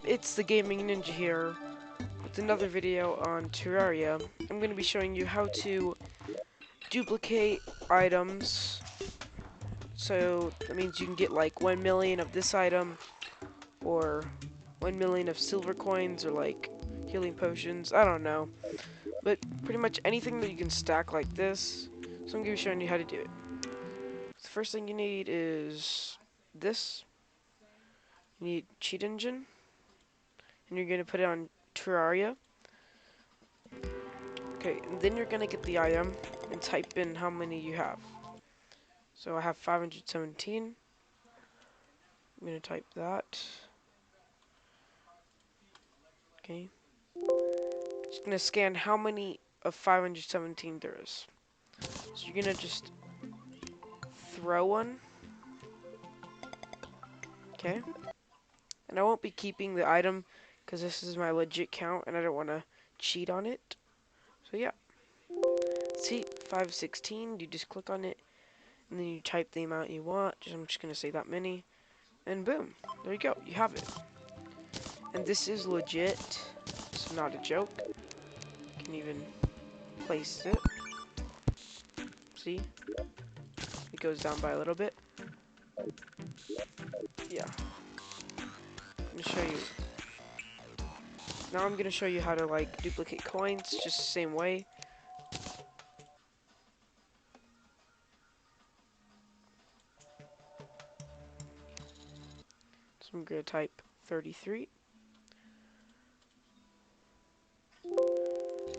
It's the Gaming Ninja here with another video on Terraria. I'm going to be showing you how to duplicate items. So that means you can get like 1 million of this item, or 1 million of silver coins, or like healing potions. I don't know. But pretty much anything that you can stack like this. So I'm going to be showing you how to do it. The first thing you need is this. You need Cheat Engine. And you're going to put it on Terraria. Okay, and then you're gonna get the item and type in how many you have. So I have 517. I'm gonna type that. Okay. Just gonna scan how many of 517 there is. So you're gonna just throw one. Okay. And I won't be keeping the item because this is my legit count and I don't want to cheat on it. So yeah. See, 516. You just click on it and then you type the amount you want. I'm just gonna say that many. And boom. There you go. You have it. And this is legit. It's not a joke. You can even place it. See? It goes down by a little bit. Yeah. I'm gonna show you. Now I'm gonna show you how to like duplicate coins, just the same way. So I'm gonna type 33.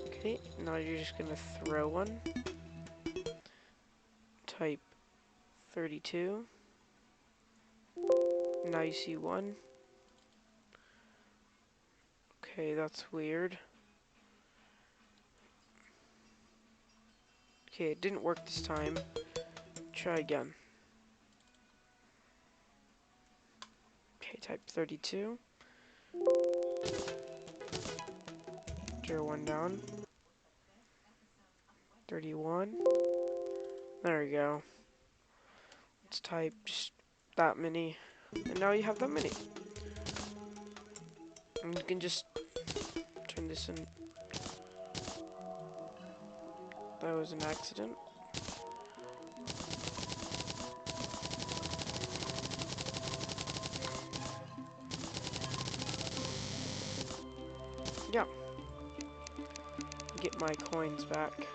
Okay, now you're just gonna throw one. Type 32. Now you see one. Okay, that's weird. Okay, it didn't work this time. Try again. Okay, type 32. Draw one down. 31. There we go. Let's type just that many. And now you have that many. And you can just turn this in. That was an accident. Yeah. Get my coins back.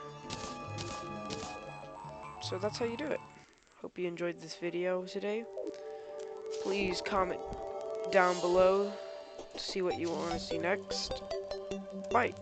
So that's how you do it. Hope you enjoyed this video today. Please comment down below to see what you want to see next. Bye.